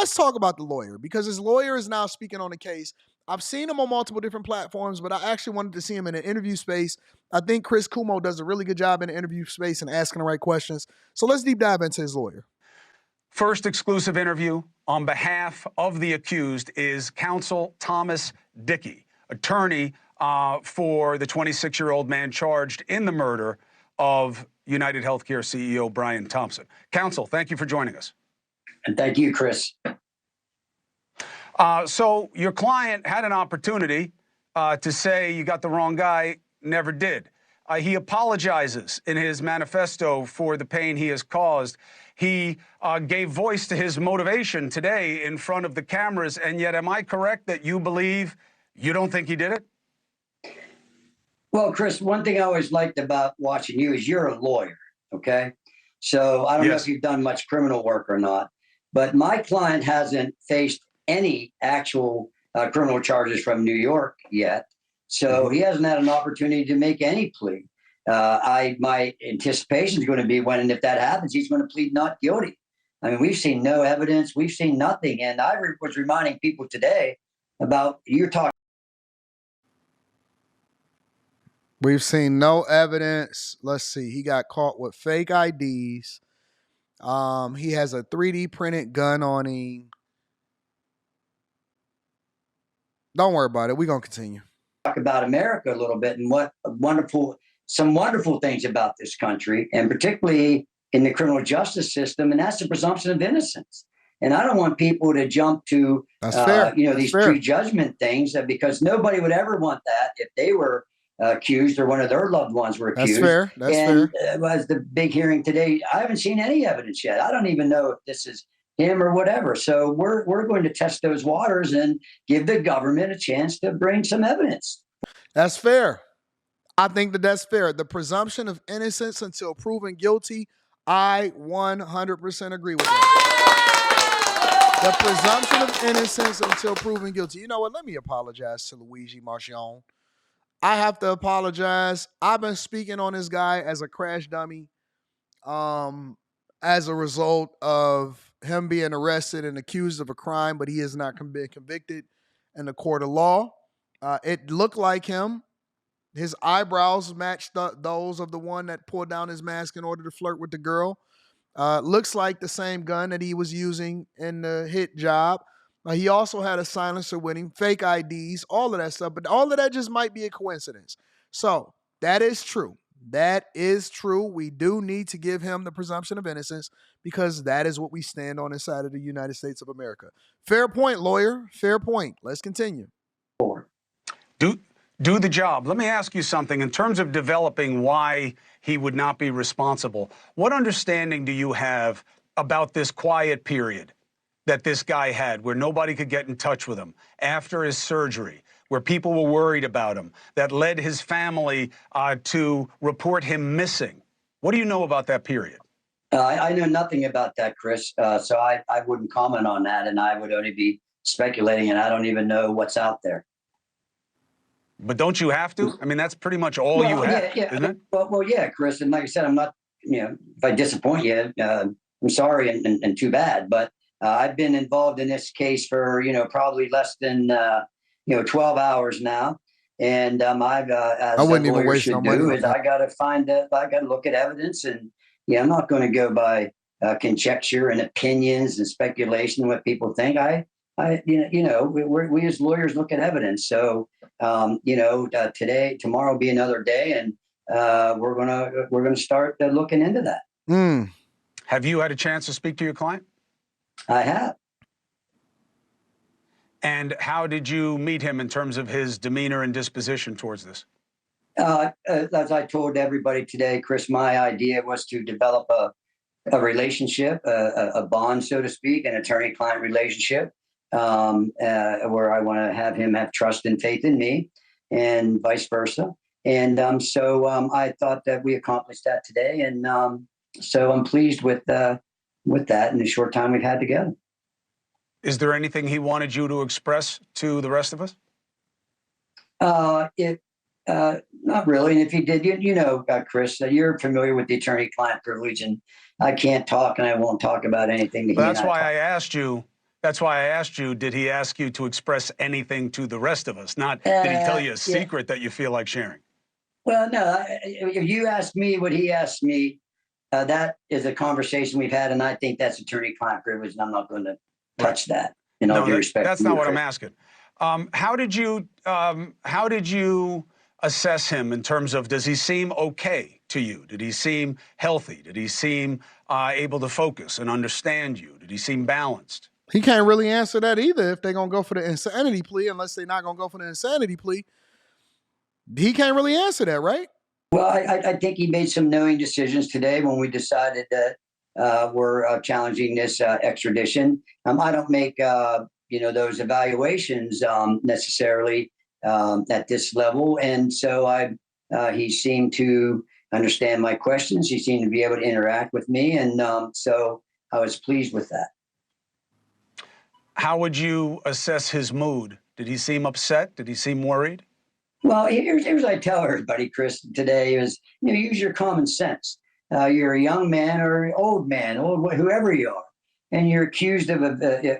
let's talk about the lawyer, because his lawyer is now speaking on the case. I've seen him on multiple different platforms, but I actually wanted to see him in an interview space. I think Chris Cuomo does a really good job in the interview space and asking the right questions. So let's deep dive into his lawyer. First exclusive interview on behalf of the accused is counsel Thomas Dickey, attorney for the 26-year-old man charged in the murder of United Healthcare CEO Brian Thompson. Counsel, thank you for joining us. And thank you, Chris. So your client had an opportunity to say you got the wrong guy, never did. He apologizes in his manifesto for the pain he has caused. He gave voice to his motivation today in front of the cameras, and yet am I correct that you believe you don't think he did it? Well, Chris, one thing I always liked about watching you is you're a lawyer, okay? So I don't know if you've done much criminal work or not, but my client hasn't faced any actual criminal charges from New York yet. So he hasn't had an opportunity to make any plea. My anticipation is going to be when and if that happens, he's going to plead not guilty. I mean, we've seen no evidence. We've seen nothing. And I was reminding people today about you're talking. We've seen no evidence. Let's see. He got caught with fake IDs. He has a 3D printed gun on him. Don't worry about it. We're going to continue. Talk about America a little bit and some wonderful things about this country, and particularly in the criminal justice system, and that's the presumption of innocence. And I don't want people to jump to these prejudgment things, because nobody would ever want that if they were accused or one of their loved ones were accused. That's fair. As the big hearing today, I haven't seen any evidence yet. I don't even know if this is him or whatever. So we're going to test those waters and give the government a chance to bring some evidence. That's fair. I think that's fair. The presumption of innocence until proven guilty, I 100% agree with that. The presumption of innocence until proven guilty. You know what? Let me apologize to Luigi Marchionne. I have to apologize. I've been speaking on this guy as a crash dummy as a result of him being arrested and accused of a crime, but he has not been convicted in the court of law. It looked like him. His eyebrows matched those of the one that pulled down his mask in order to flirt with the girl. Looks like the same gun that he was using in the hit job. He also had a silencer with him, fake IDs, all of that stuff. But all of that just might be a coincidence. So that is true. That is true. We do need to give him the presumption of innocence, because that is what we stand on inside of the United States of America. Fair point, lawyer. Fair point. Let's continue. Do the job. Let me ask you something. In terms of developing why he would not be responsible, what understanding do you have about this quiet period that this guy had, where nobody could get in touch with him after his surgery, where people were worried about him, that led his family to report him missing? What do you know about that period? I know nothing about that, Chris, so I wouldn't comment on that, and I would only be speculating, and I don't even know what's out there. But don't you have to? I mean, that's pretty much all you have, isn't it? Well, yeah, Chris, and like I said, I'm not, if I disappoint you, I'm sorry and too bad, but I've been involved in this case for, probably less than, 12 hours now. And I've, as I wouldn't even waste should no do, money. Is I got to look at evidence, and I'm not going to go by conjecture and opinions and speculation, what people think. We as lawyers look at evidence. So, tomorrow will be another day, and we're gonna start looking into that. Have you had a chance to speak to your client? I have. And how did you meet him in terms of his demeanor and disposition towards this? As I told everybody today, Chris, my idea was to develop a relationship, a bond, so to speak, an attorney-client relationship, where I want to have him have trust and faith in me, and vice versa. And so I thought that we accomplished that today, and so I'm pleased with that in the short time we've had together. Is there anything he wanted you to express to the rest of us? Not really. And if he did, Chris, you're familiar with the attorney-client privilege, and I can't talk, and I won't talk about anything. That's why I asked you That's why I asked you, did he ask you to express anything to the rest of us? Not, did he tell you a secret that you feel like sharing? Well, no, if you ask me what he asked me, that is a conversation we've had, and I think that's attorney-client privilege, and I'm not going to touch that. In all due respect, that's not what I'm asking. How did you assess him in terms of, does he seem okay to you? Did he seem healthy? Did he seem able to focus and understand you? Did he seem balanced? He can't really answer that either if they're going to go for the insanity plea, unless they're not going to go for the insanity plea. He can't really answer that, right? Well, I think he made some knowing decisions today when we decided that we're challenging this extradition. I don't make those evaluations necessarily at this level, and so he seemed to understand my questions. He seemed to be able to interact with me, and so I was pleased with that. How would you assess his mood? Did he seem upset? Did he seem worried? Well, here's what I tell everybody, Chris, today is, use your common sense. You're a young man or an old man, whoever you are, and you're accused of,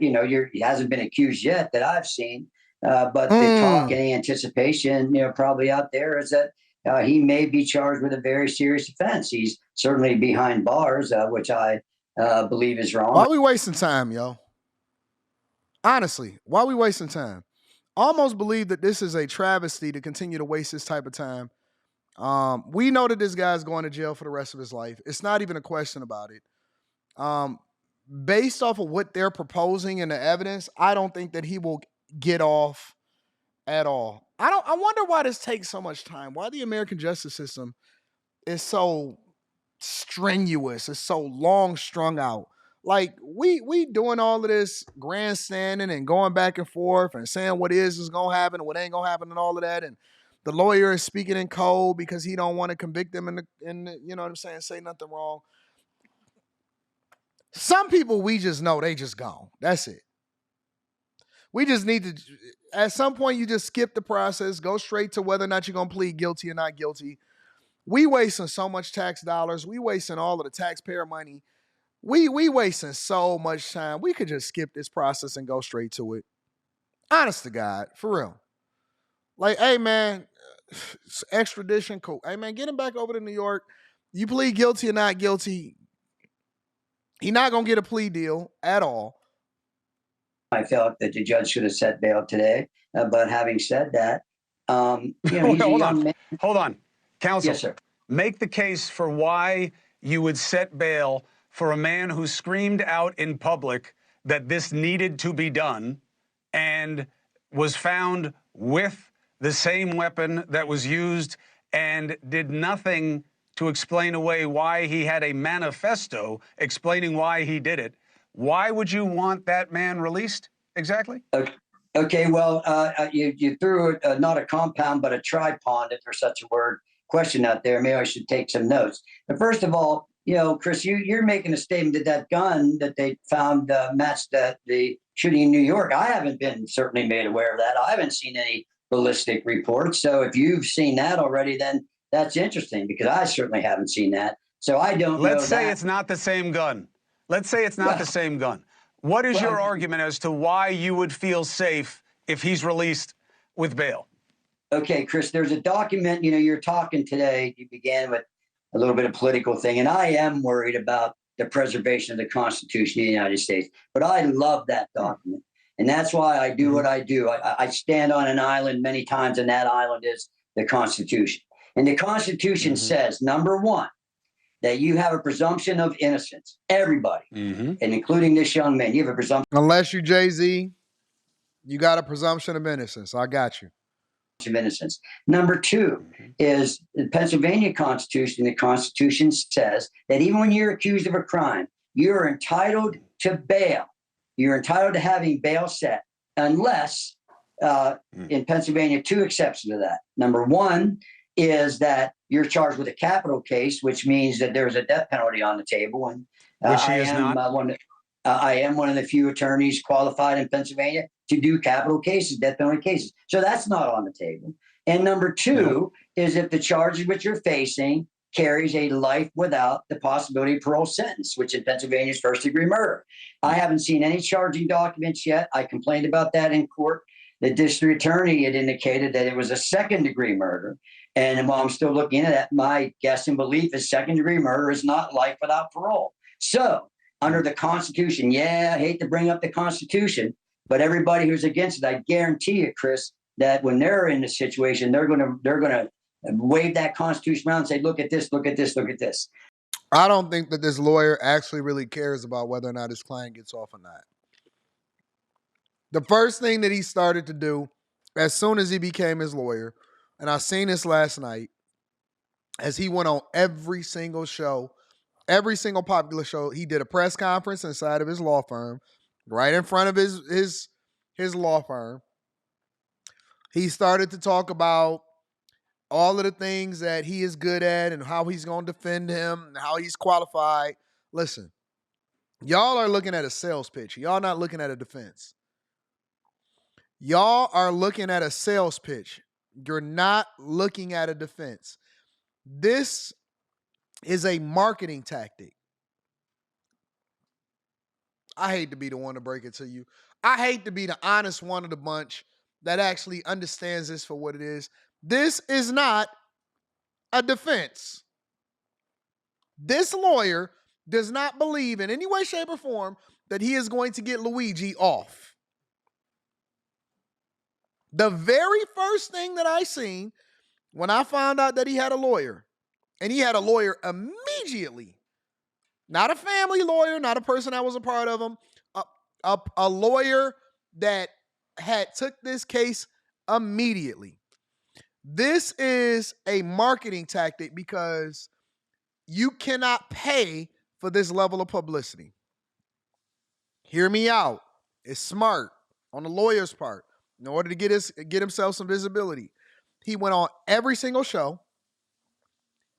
he hasn't been accused yet that I've seen, but the talk and anticipation, probably out there is that he may be charged with a very serious offense. He's certainly behind bars, which I believe is wrong. Why are we wasting time, yo? Honestly, why are we wasting time? Almost believe that this is a travesty to continue to waste this type of time. We know that this guy's going to jail for the rest of his life. It's not even a question about it. Based off of what they're proposing and the evidence, I don't think that he will get off at all. I wonder why this takes so much time. Why the American justice system is so strenuous. It's so long strung out. Like we doing all of this grandstanding and going back and forth and saying what is gonna happen and what ain't gonna happen and all of that. And the lawyer is speaking in code because he don't want to convict them in the, you know what I'm saying, say nothing wrong. Some people we just know they just gone. That's it. We just need to, at some point you just skip the process, go straight to whether or not you're gonna plead guilty or not guilty. We wasting so much tax dollars. We wasting all of the taxpayer money. We wasting so much time. We could just skip this process and go straight to it. Honest to God, for real. Like, hey man, extradition, cool. Hey man, get him back over to New York. You plead guilty or not guilty, he's not gonna get a plea deal at all. I felt that the judge should have set bail today. But having said that, hold on, counsel. Yes, sir. Make the case for why you would set bail for a man who screamed out in public that this needed to be done and was found with the same weapon that was used and did nothing to explain away why he had a manifesto explaining why he did it. Why would you want that man released exactly? Okay, well, you threw not a compound, but a tripod, if there's such a word, question out there. Maybe I should take some notes. But first of all, Chris, you're making a statement that gun that they found matched the shooting in New York. I haven't been certainly made aware of that. I haven't seen any ballistic reports. So if you've seen that already, then that's interesting because I certainly haven't seen that. So I don't know. Let's say it's not the same gun. Let's say it's not the same gun. What is your argument as to why you would feel safe if he's released with bail? Okay, Chris, there's a document, you're talking today, you began with a little bit of political thing, and I am worried about the preservation of the Constitution of the United States, but I love that document. And that's why I do what I do. I stand on an island many times, and that island is the Constitution. And the Constitution says, number one, that you have a presumption of innocence. Everybody, and including this young man, you have a presumption. Unless you Jay-Z, you got a presumption of innocence. I got you. Of innocence. Number two is the Pennsylvania Constitution. The Constitution says that even when you're accused of a crime, you're entitled to bail. You're entitled to having bail set unless, in Pennsylvania, two exceptions to that. Number one is that you're charged with a capital case, which means that there's a death penalty on the table. And which he is not. I am one of the few attorneys qualified in Pennsylvania to do capital cases, death penalty cases. So that's not on the table. And number two is if the charges which you're facing carries a life without the possibility of parole sentence, which in Pennsylvania is first-degree murder. I haven't seen any charging documents yet. I complained about that in court. The district attorney had indicated that it was a second-degree murder. And while I'm still looking into that, my guess and belief is second-degree murder is not life without parole. So under the Constitution, I hate to bring up the Constitution, but everybody who's against it, I guarantee you, Chris, that when they're in this situation, they're gonna wave that Constitution around and say, look at this, look at this, look at this. I don't think that this lawyer actually really cares about whether or not his client gets off or not. The first thing that he started to do as soon as he became his lawyer, and I seen this last night, as he went on every single show, every single popular show, he did a press conference inside of his law firm, right in front of his law firm. He started to talk about all of the things that he is good at and how he's going to defend him and how he's qualified. Listen, y'all are looking at a sales pitch. Y'all not looking at a defense. Y'all are looking at a sales pitch. You're not looking at a defense. This is a marketing tactic. I hate to be the one to break it to you. I hate to be the honest one of the bunch that actually understands this for what it is. This is not a defense. This lawyer does not believe in any way, shape, or form that he is going to get Luigi off. The very first thing that I seen when I found out that he had a lawyer, and he had a lawyer immediately, not a family lawyer, not a person that was a part of him, a lawyer that had took this case immediately. This is a marketing tactic because you cannot pay for this level of publicity. Hear me out. It's smart on the lawyer's part in order to get himself some visibility. He went on every single show.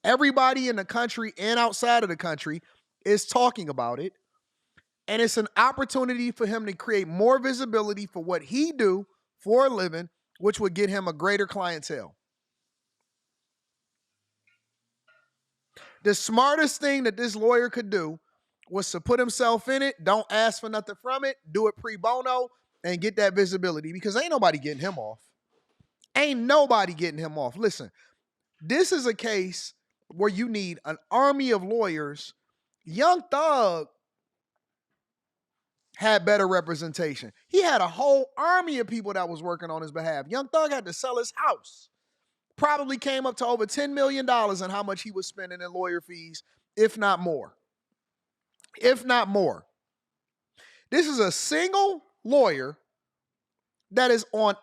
Everybody in the country and outside of the country is talking about it. And it's an opportunity for him to create more visibility for what he do for a living, which would get him a greater clientele. The smartest thing that this lawyer could do was to put himself in it, don't ask for nothing from it, do it pre bono, and get that visibility because ain't nobody getting him off. Ain't nobody getting him off. Listen, this is a case where you need an army of lawyers. Young Thug had better representation. He had a whole army of people that was working on his behalf. Young Thug had to sell his house. Probably came up to over $10 million in how much he was spending in lawyer fees, if not more. If not more. This is a single lawyer that is on,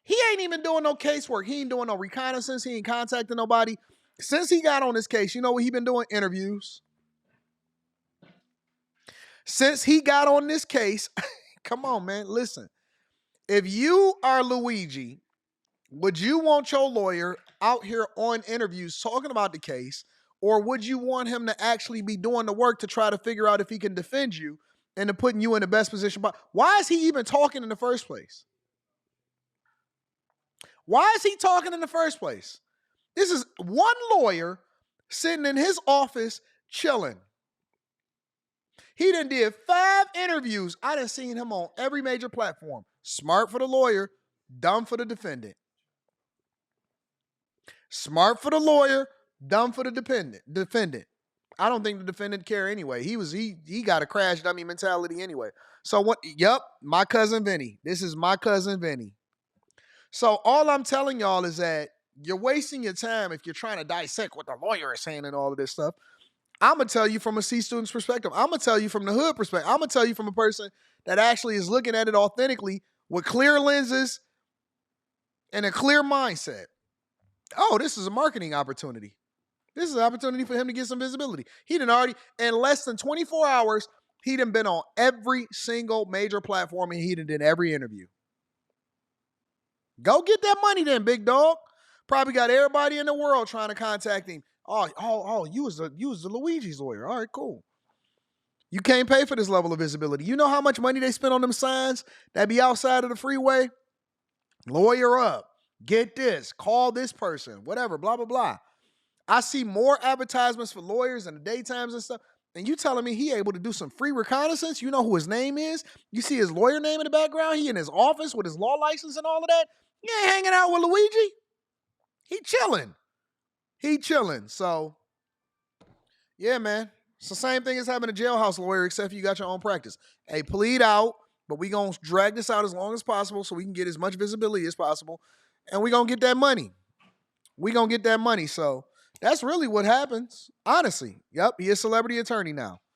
he ain't even doing no casework. He ain't doing no reconnaissance. He ain't contacting nobody. Since he got on this case, you know what he been doing? Interviews. Since he got on this case, come on, man, listen. If you are Luigi, would you want your lawyer out here on interviews talking about the case, or would you want him to actually be doing the work to try to figure out if he can defend you and to putting you in the best position? Why is he even talking in the first place? Why is he talking in the first place? This is one lawyer sitting in his office chilling. He done did 5 interviews. I done seen him on every major platform. Smart for the lawyer, dumb for the defendant. Smart for the lawyer, dumb for the defendant. I don't think the defendant care anyway. He got a crash dummy mentality anyway. So what? Yep, my cousin Vinny. This is my cousin Vinny. So all I'm telling y'all is that you're wasting your time if you're trying to dissect what the lawyer is saying and all of this stuff. I'm going to tell you from a C student's perspective. I'm going to tell you from the hood perspective. I'm going to tell you from a person that actually is looking at it authentically with clear lenses and a clear mindset. Oh, this is a marketing opportunity. This is an opportunity for him to get some visibility. He done already, in less than 24 hours, he done been on every single major platform and he done did every interview. Go get that money then, big dog. Probably got everybody in the world trying to contact him. Oh, you was the Luigi's lawyer. All right, cool. You can't pay for this level of visibility. You know how much money they spend on them signs that be outside of the freeway? Lawyer up. Get this. Call this person. Whatever. Blah, blah, blah. I see more advertisements for lawyers in the daytimes and stuff. And you telling me he able to do some free reconnaissance? You know who his name is? You see his lawyer name in the background? He in his office with his law license and all of that? He ain't hanging out with Luigi. He chilling. He chilling. So, yeah, man. It's the same thing as having a jailhouse lawyer, except you got your own practice. Hey, plead out, but we going to drag this out as long as possible so we can get as much visibility as possible. And we going to get that money. We going to get that money. So that's really what happens. Honestly. Yep, he is a celebrity attorney now.